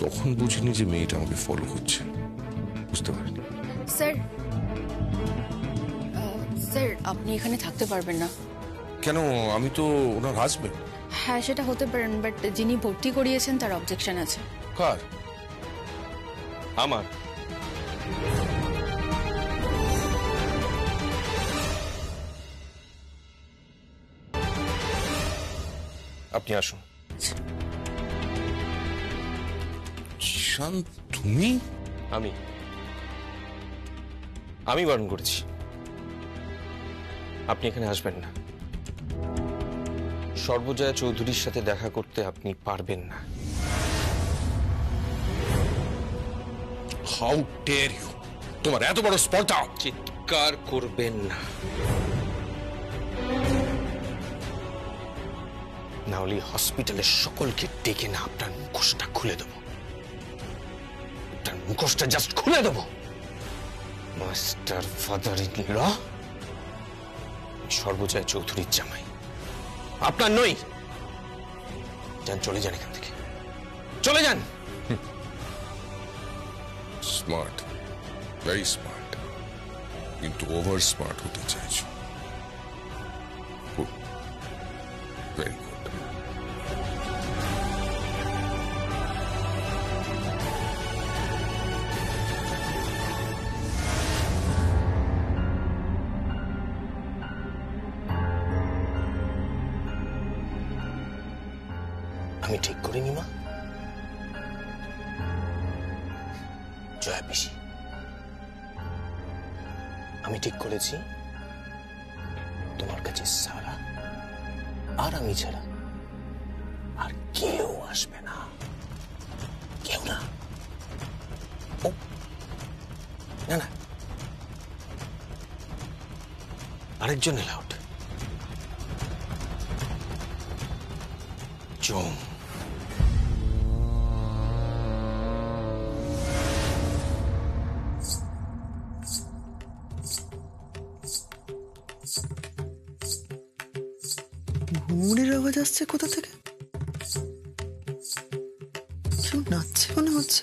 তখন বুঝিনি যে মেয়েটা আমাকে ফলো করছে, বুঝতে পারিনি। স্যার, স্যার আপনি এখানে থাকতে পারবেন না। কেন? আমি তো ওনার হাজবেন্ড। হ্যাঁ সেটা হতে পারেন, বাট যিনি ভর্তি করিয়েছেন তার অবজেকশন আছে। কার? আমার? আপনি আসুন। ঈশান, তুমি? আমি বারণ করেছি, আপনি এখানে আসবেন না। সর্বজয়া চৌধুরীর সাথে দেখা করতে আপনি পারবেন না। How dare you! তোমার এত বড় স্পর্ধা! চিৎকার করবেন না, না হলে হসপিটালের সকলকে ডেকে না আপনার মুখোশটা খুলে দেব। আপনার মুখোশটা জাস্ট খুলে দেব। Master father in law, Sarbajaya চৌধুরীর জামাই, আপনার নই। যান, চলে যান এখান থেকে, চলে যান। স্মার্ট, ভেরি স্মার্ট, কিন্তু ওভার স্মার্ট হতে চাইছো। Good, very good. আমি ঠিক করিনি মা, জয়া পিসি, আমি ঠিক করেছি তোমার কাছে সারা আর আমি ছাড়া আর কেউ আসবে না, কেউ না। ও না না, আরেকজন এলাউড, জম। ঘুমুরের আওয়াজ আসছে কোথা থেকে? কেউ নাচছে মনে হচ্ছে।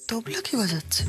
তবলা কি বাজাচ্ছে?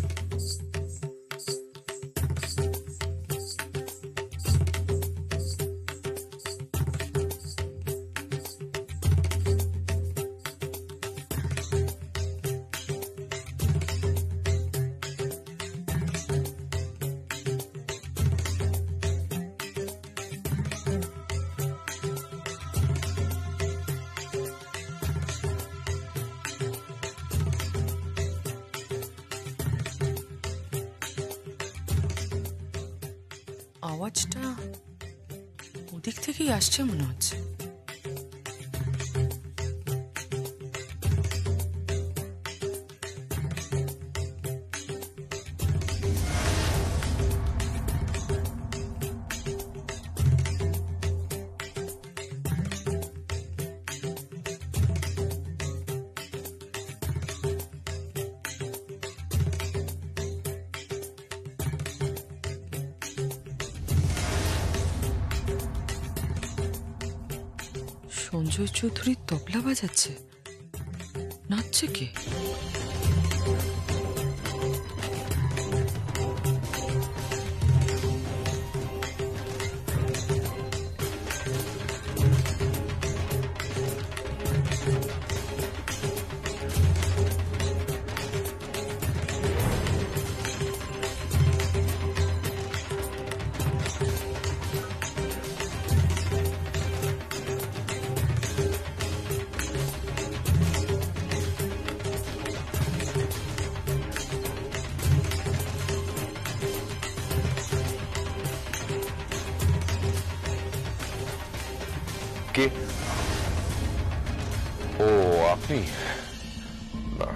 আওয়াজটা ওদিক থেকেই আসছে মনে হচ্ছে। সঞ্জয় চৌধুরী তবলা বাজাচ্ছে, নাচছে কে? কে? ও আপনি? না,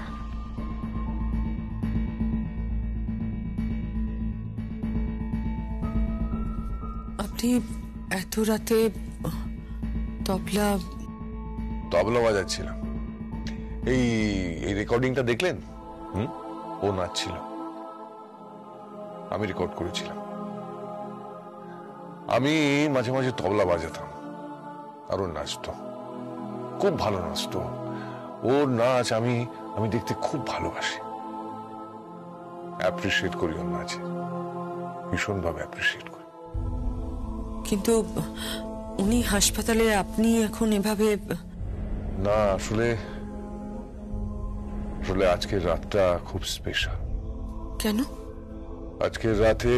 আপনি এত রাতে তবলা? তবলা বাজাচ্ছিলাম। এই রেকর্ডিংটা দেখলেন? ও নাচছিল, আমি রেকর্ড করেছিলাম। আমি মাঝে মাঝে তবলা বাজাতাম আর ও নাচতো, খুব ভালো নাচতো। ওর নাচ আমি আমি দেখতে খুব ভালোবাসি, অ্যাপ্রিসিয়েট করি ওর নাচে, ভীষণভাবে অ্যাপ্রিসিয়েট করি। কিন্তু উনি হাসপাতালে, আপনি এখন এভাবে? না, আসলে আসলে আজকের রাতটা খুব স্পেশাল। কেন? আজকের রাতে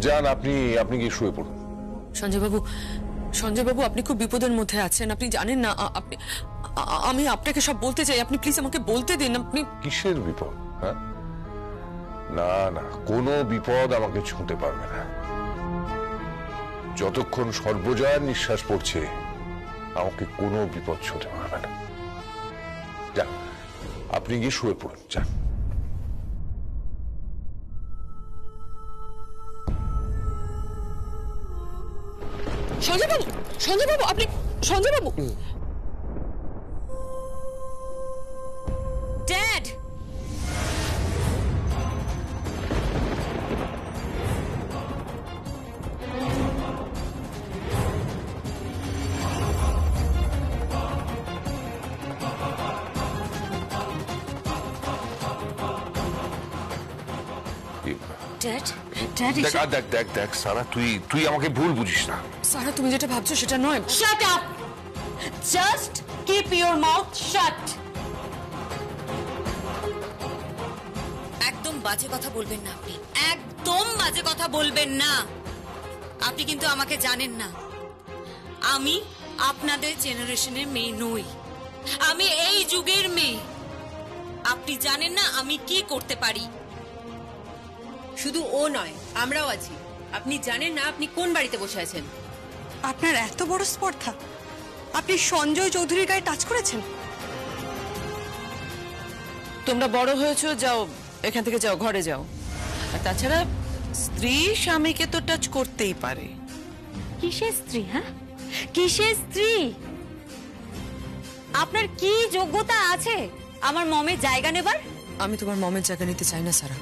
যান, আপনি গিয়ে শুয়ে পড়ুন। সঞ্জয় বাবু, আপনি খুব বিপদের মধ্যে আছেন, আপনি জানেন না। আমি আপনাকে সব বলতে চাই, আপনি প্লিজ আমাকে বলতে দিন। আপনি কিসের বিপদ? হ্যাঁ, না না, কোনো বিপদ আমাকে ছুঁতে পারবে না। যতক্ষণ সর্বজয়ার নিঃশ্বাস পড়ছে আমাকে কোনো বিপদ ছুঁতে পারবে না। যান, আপনি গিয়ে শুয়ে পড়ুন, যান। সঞ্জয় বাবু, আপনি? সঞ্জয় বাবু, ড্যাড! দেখ সারা, তুই আমাকে ভুল বুঝিস না। সারা, তুমি যেটা ভাবছো সেটা নয়। Shut up! Just keep your mouth shut. একদম বাজে কথা বলবেন না আপনি, একদম বাজে কথা বলবেন না। আপনি কিন্তু আমাকে জানেন না। আমি আপনাদের জেনারেশনের মেয়ে নই, আমি এই যুগের মেয়ে। আপনি জানেন না আমি কি করতে পারি। শুধু ও নয়, আমরাও আছি। আপনি জানেন না আপনি কোন বাড়িতে বসে আছেন। আপনার এত বড় স্পর্ধা, আপনি সঞ্জয় চৌধুরীর গায়ে টাচ করেছেন? তোমরা বড় হয়েছো, যাও এখান থেকে, যাও ঘরে যাও। আর তাছাড়া স্ত্রী স্বামীকে তো টাচ করতেই পারে। কিসের স্ত্রী? হ্যাঁ, কিসের স্ত্রী? আপনার কি যোগ্যতা আছে আমার মমের জায়গা নেবার? আমি তোমার মমের জায়গা নিতে চাই না সারা।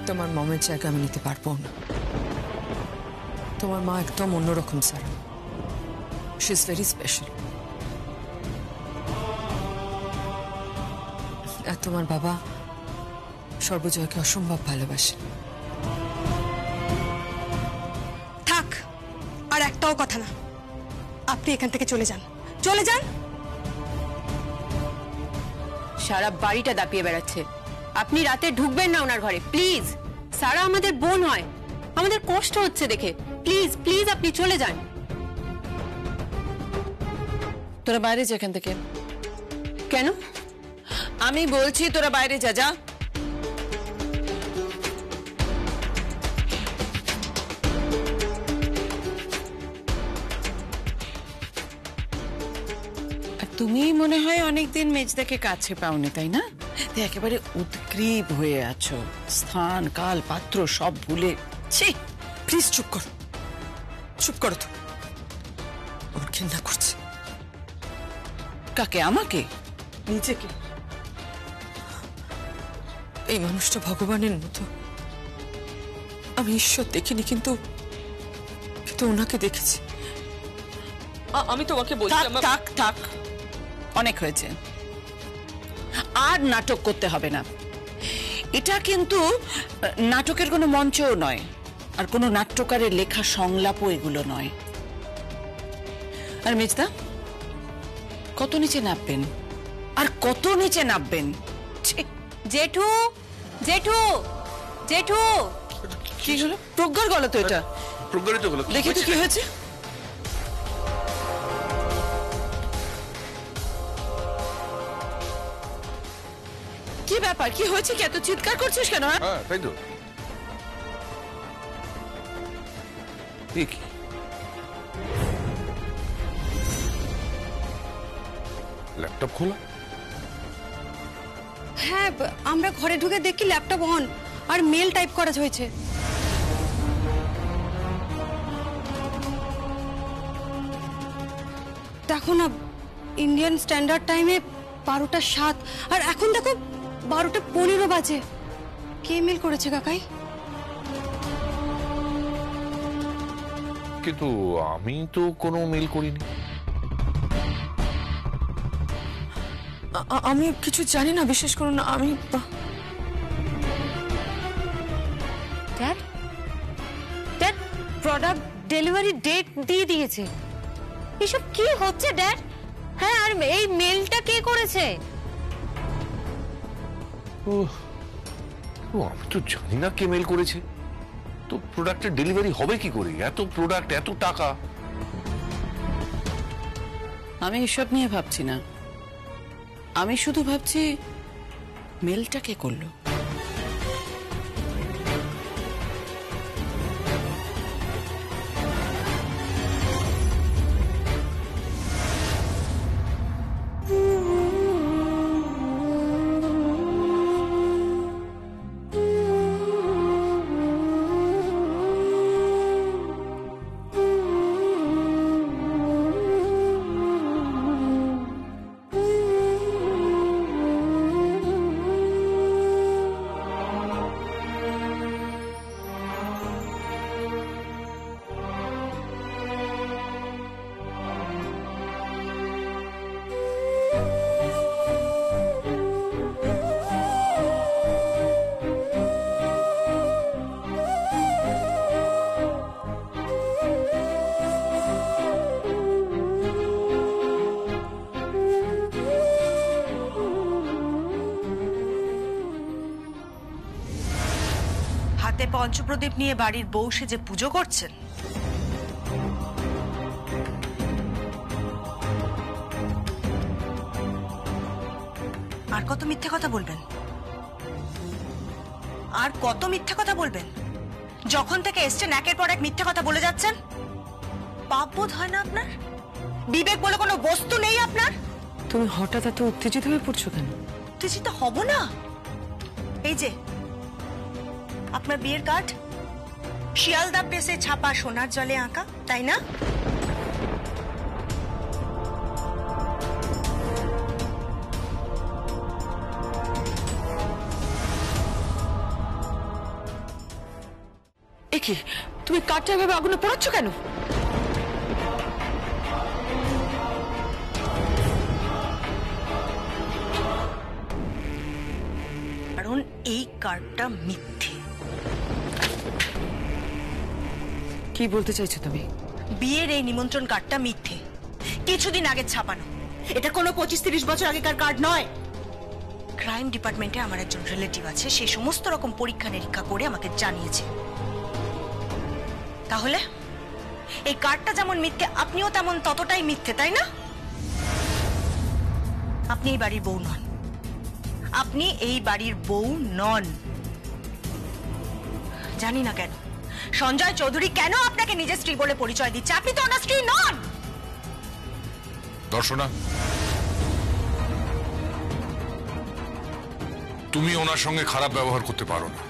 তোমার মমের জায়গা আমি নিতে পারবো না। তোমার মা একদম অন্যরকম সারা, শি ইজ ভেরি স্পেশাল। আর তোমার বাবা সর্বজয়কে অসম্ভব ভালোবাসে। থাক, আর একটাও কথা না। আপনি এখান থেকে চলে যান, চলে যান। সারা বাড়িটা দাপিয়ে বেড়াচ্ছে, আপনি রাতে ঢুকবেন না ওনার ঘরে প্লিজ। সারা আমাদের বোন হয়, আমাদের কষ্ট হচ্ছে দেখে। প্লিজ প্লিজ আপনি চলে যান। তোরা বাইরে যা এখান থেকে। কেন? আমি বলছি তোরা বাইরে যা, যা। তুমি মনে হয় অনেকদিন মেজদাকে কাছে পাওনি, তাই না? একেবারে উদ্গ্রীব হয়ে আছো, স্থান কাল পাত্র সব ভুলে। প্লিজ চুপ করো, চুপ করো তো। ওর ঘৃণা করছে। কাকে? আমাকে? নিজেকে? এই মানুষটা ভগবানের মতো। আমি ঈশ্বর দেখিনি, কিন্তু ওনাকে দেখেছি। আমি তোমাকে বলছি। থাক থাক, অনেক হয়েছে, আর নাটক করতে হবে না। এটা কিন্তু নাটকের কোনো মঞ্চও নয়, আর কোনো নাট্যকারের লেখা সংলাপও এগুলো নয়। আর মেজদা, কত নিচে নামবেন, আর কত নিচে নামবেন? জেঠু, জেঠু, জেঠু। কি হলো? প্রজ্ঞার গলা তো এটা। প্রজ্ঞারিত হলো, দেখি তো কি হয়েছে। কি ব্যাপার, কি হয়েছে? কি এত চিৎকার করছিস কেন? হ্যাঁ তাই তো। ল্যাপটপ খোলা? হ্যাঁ, আমরা ঘরে ঢুকে দেখি ল্যাপটপ অন, আর মেল টাইপ করা হয়েছে। দেখো না, ইন্ডিয়ান স্ট্যান্ডার্ড টাইমে 12টা 7, আর এখন দেখো 12টা 15 বাজে। কে মেল করেছে কাকাই? কিন্তু আমি তো কোনো মেল করিনি। আমি কিছু জানি না, বিশ্বাস করুন না। আমি dad dad product delivery date দিয়ে দিয়েছে। এসব কি হচ্ছে ড্যাড? হ্যাঁ, আর এই মেলটা কে করেছে? ও আমি তো জানি না কে মেল করেছে। তো প্রোডাক্টের ডেলিভারি হবে কি করে? এত প্রোডাক্ট, এত টাকা। আমি এসব নিয়ে ভাবছি না, আমি শুধু ভাবছি মেলটা কে করলো। হাতে পঞ্চপ্রদীপ নিয়ে বাড়ির বউ সেজে পুজো করছেন। আর কত মিথ্যে কথা বলবেন? আর কত মিথ্যে কথা বলবেন? যখন থেকে এসছেন একের পর এক মিথ্যে কথা বলে যাচ্ছেন। পাপ বোধ হয় না আপনার? বিবেক বলে কোনো বস্তু নেই আপনার? তুমি হঠাৎ এত উত্তেজিত হয়ে পড়ছো কেন? উত্তেজিত হব না। এই যে আপনার বিয়ের কার্ড, শিয়ালদা প্রেসে ছাপা, সোনার জলে আঁকা, তাই না? একে তুমি কাঠটা এভাবে আগুনে পোড়াচ্ছ কেন? কারণ এই কার্ডটা মিথ্যে। কি বলতে চাইছো তুমি? বিয়ের এই নিমন্ত্রণ কার্ডটা মিথ্যে, কিছুদিন আগে ছাপানো। এটা কোনো 25-30 বছর আগেকার কার্ড নয়। ক্রাইম ডিপার্টমেন্টে আমার একজন রিলেটিভ আছে, সে সমস্ত রকম পরীক্ষা নিরীক্ষা করে আমাকে জানিয়েছে। তাহলে এই কার্ডটা যেমন মিথ্যে, আপনিও তেমন ততটাই মিথ্যে, তাই না? আপনি এই বাড়ির বউ নন। আপনি এই বাড়ির বউ নন। জানি না কেন সঞ্জয় চৌধুরী কেন আপনাকে নিজের স্ত্রী বলে পরিচয় দিচ্ছে। আপনি তো ওনার স্ত্রী নন। দর্শনা, তুমি ওনার সঙ্গে খারাপ ব্যবহার করতে পারো না।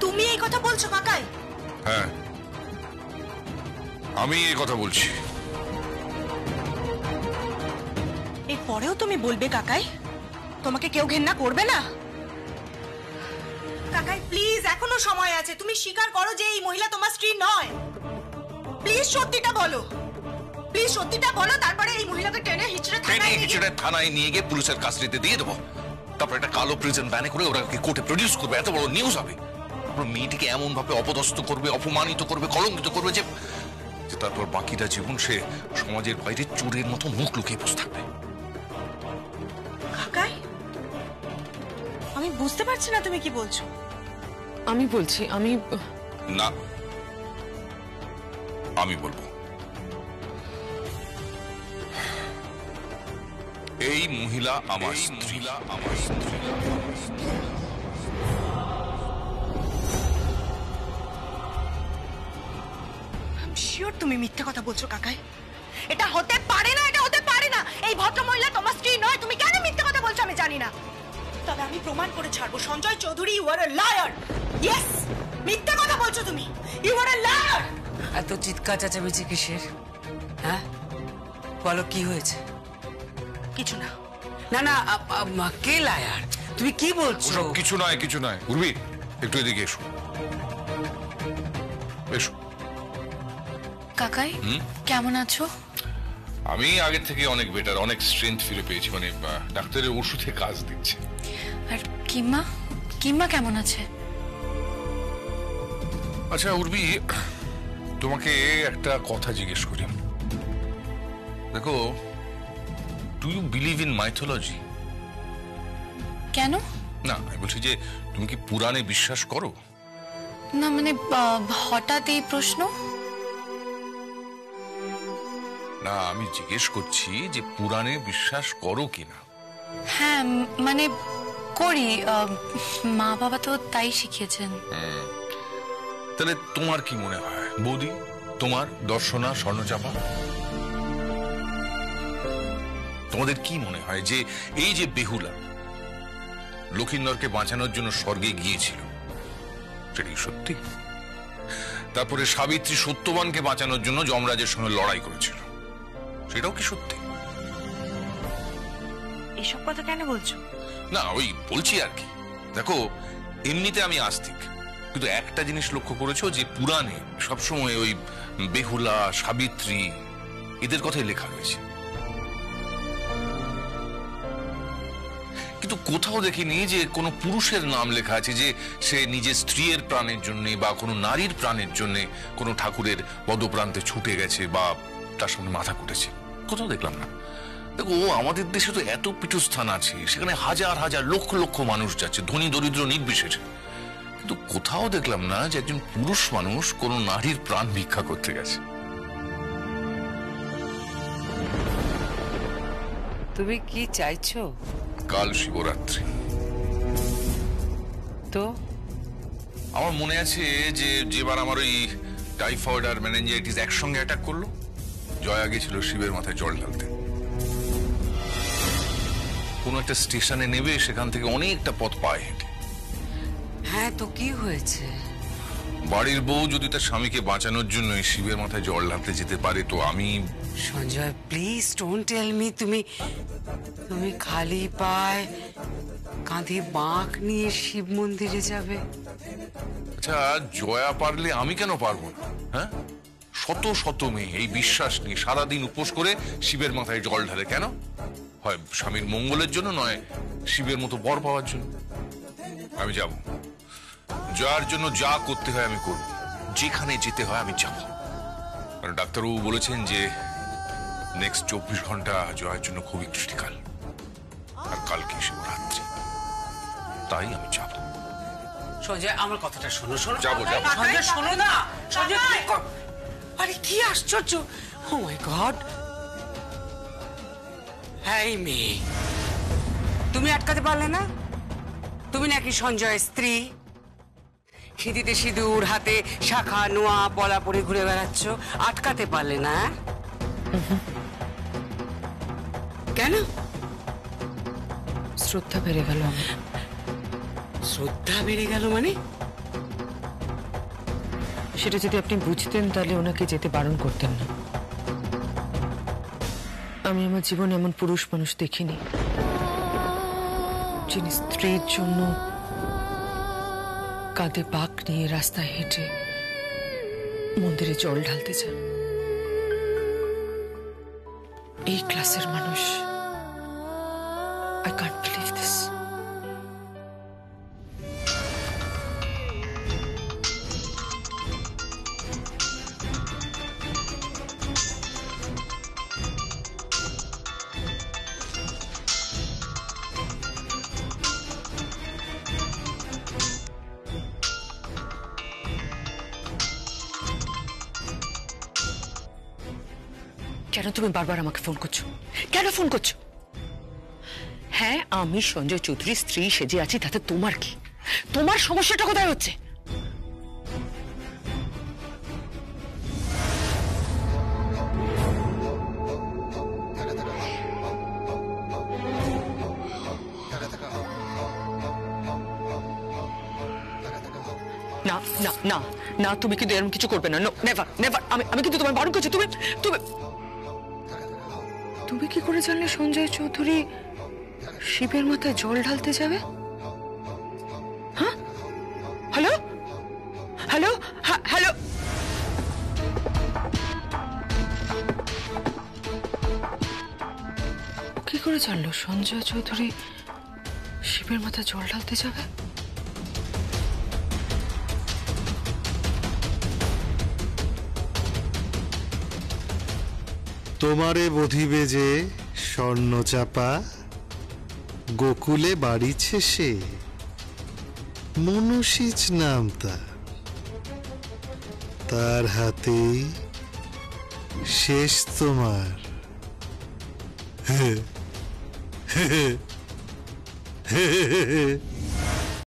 তুমি এই কথা বলছো কাকাই? হ্যাঁ, আমি এই কথা বলছি। এরপরেও তুমি বলবে কাকাই? তোমাকে কেউ ঘেন্না করবে না? কাকাই প্লিজ, এখনো সময় আছে। তুমি স্বীকার করো যে এই মহিলা তোমার স্ত্রী নয়। প্লিজ সত্যিটা বলো। প্লিজ সত্যিটা বলো, তারপরে এই মহিলাকে টেনে হিচড়ে থানায় নিয়ে গিয়ে পুলিশের কাস্টডিতে দিয়ে দেবো। তারপর একটা কালো প্রিজন ভ্যানে করে ওরা কোর্টে প্রডিউস করবে, এত বড় নিউজ হবে। তারপর মেয়েটিকে এমন ভাবে অপদস্থ করবে, অপমানিত করবে, কলঙ্কিত করবে যে তারপর বাকিটা জীবন সে সমাজের বাইরে চোরের মতো মুখ লুকিয়ে বসে থাকবে। কাকাই, আমি বুঝতে পারছি না তুমি কি বলছো। আমি বলছি, না, আমি বলবো। এই মহিলা আমার স্ত্রী। শিওর তুমি মিথ্যে কথা বলছো কাকাই? এটা হতে পারে না, এটা হতে পারে না। এই ভদ্র মহিলা তোমার স্ত্রী নয়। তুমি কেন মিথ্যে কথা বলছো আমি জানি না, তবে আমি প্রমাণ করে ছাড়বো। Sanjay Chowdhury, you are a liar. Yes, মিথ্যে কথা বলছো তুমি। You are a liar. এত চিৎকার চেঁচামেচি কিসের? হ্যাঁ, বলো কি হয়েছে? কিছু না। না না, কে লায়ার? তুমি কি বলছো? ওসব কিছু নয় উর্মি, একটু এদিকে এসো। এসো। কাকাই কেমন আছো? আমি আগের থেকে অনেক বেটার, অনেক স্ট্রেংথ ফিরে পেয়েছি, মানে ডাক্তারের ওষুধে কাজ দিচ্ছে। আর কিম্মা কিম্মা কেমন আছে? আচ্ছা উর্মি, তোমাকে একটা কথা জিজ্ঞেস করি। দেখো, do you believe in mythology? কেন? না, আমি বলছি যে তুমি কি পুরাণে বিশ্বাস করো? না মানে হঠাৎ এই প্রশ্ন? না, আমি জিজ্ঞেস করছি যে পুরাণে বিশ্বাস করো কিনা। হ্যাঁ মানে করি, মা বাবা তো তাই শিখিয়েছেন। তাহলে তোমার কি মনে হয় বৌদি, তোমার দর্শনা, স্বর্ণচাপা, তোমাদের কি মনে হয় যে এই যে বেহুলা লক্ষিন্দরকে বাঁচানোর জন্য স্বর্গে গিয়েছিল, সেটা কি সত্যি? তারপরে সাবিত্রী সত্যবানকে বাঁচানোর জন্য যমরাজের সঙ্গে লড়াই করেছিল, সেটাও কি সত্যি? এসব কথা কেন বলছো? না, ওই বলছি আর কি। দেখো, এমনিতে আমি আস্তিক, কিন্তু একটা জিনিস লক্ষ্য করেছো যে পুরাণে সবসময় ওই বেহুলা, সাবিত্রী এদের কথাই লেখা রয়েছে, কিন্তু কোথাও দেখিনি যে কোনো পুরুষের নাম লেখা আছে যে সে নিজের স্ত্রীর প্রাণের জন্য বা কোনো নারীর প্রাণের জন্য কোনো ঠাকুরের পদপ্রান্তে ছুটে গেছে বা তার সামনে মাথা কুটেছে। কোথাও দেখলাম না। দেখো, আমাদের দেশে তো এত পীঠস্থান আছে, সেখানে হাজার হাজার লক্ষ লক্ষ মানুষ যাচ্ছে, ধনী দরিদ্র নির্বিশেষে, কিন্তু কোথাও দেখলাম না যে একজন পুরুষ মানুষ কোনো নারীর প্রাণ ভিক্ষা করতে গেছে। তুমি কি চাইছো? কাল শিবরাত্রি, তো আমার মনে আছে যে যেবার আমার ওই টাইফয়েড আর মেনিনজাইটিস একসঙ্গে অ্যাটাক করলো, জয়া গেছিল শিবের মাথায় জল ঢালতে। কোনো একটা স্টেশনে নেবে, সেখান থেকে অনেকটা পথ পায়ে হেঁটে। হ্যাঁ, তো কি হয়েছে? বাড়ির বউ যদি তার স্বামীকে বাঁচানোর জন্য শিবের মাথায় জল ঢালতে যেতে পারে, তো আমি... Sanjay, please don't tell me তুমি খালি পায়ে কাঁধে বাঁক নিয়ে শিব মন্দিরে যাবে? আচ্ছা, জয়া পারলে আমি কেন পারবো না? হ্যাঁ, শত শত মেয়ে এই বিশ্বাস নিয়ে সারাদিন উপোস করে শিবের মাথায় জল ঢালে। কেন? হয় স্বামীর মঙ্গলের জন্য, নয় শিবের মতো বর পাওয়ার জন্য। আমি যাব, জয়ার জন্য যা করতে হয় আমি করব, যেখানে যেতে হয় আমি যাব। কারণ ডাক্তারবাবু বলেছেন যে নেক্সট 24 ঘন্টা জয়ার জন্য খুবই ক্রিটিক্যাল, আর কালকে শিবরাত্রি, তাই আমি যাব। সঞ্জয়, আমার কথাটা শোনো। যাবো। সঞ্জয়, শোনো না। সঞ্জয়, আরে কি আশ্চর্য! ও মাই গড! হ্যাঁ মেয়ে, তুমি আটকাতে পারলে না? তুমি নাকি সঞ্জয়ের স্ত্রী, সিঁথিতে সিঁদুর, হাতে শাখা নোয়া পলা পরে ঘুরে বেড়াচ্ছ, আটকাতে পারলে না? কেন? শ্রদ্ধা বেড়ে গেল আমার। শ্রদ্ধা বেড়ে গেল মানে? সেটা যদি আপনি বুঝতেন তাহলে ওনাকে যেতে বারণ করতেন না। আমি আমার জীবনে এমন পুরুষ মানুষ দেখিনি যিনি স্ত্রীর জন্য কাঁধে বাঁক নিয়ে রাস্তায় হেঁটে মন্দিরে জল ঢালতে চান। এই ক্লাসের মানুষ। I can't believe this. কেন তুমি বারবার আমাকে ফোন করছো? কেন ফোন করছো? হ্যাঁ, আমি সঞ্জয় চৌধুরীর স্ত্রী সেজে আছি, তাতে তোমার কি? তোমার সমস্যাটা কোথায় হচ্ছে? না না না না, তুমি কিন্তু এরকম কিছু করবে না। No, never never. আমি কিন্তু তোমায় বারণ করছি। তুমি তুমি তুমি কি করে জানলে সঞ্জয় চৌধুরী শিবের মাথায় জল ঢালতে যাবে? করে জানলো সঞ্জয় চৌধুরী শিবের মাথায় জল ঢালতে যাবে? তোমারে বধিবে যে স্বর্ণ চাপা, গোকুলে বাড়িছে সে, মনুষীজ নাম তার হাতেই শেষ তোমার। হে হে হে হে হে।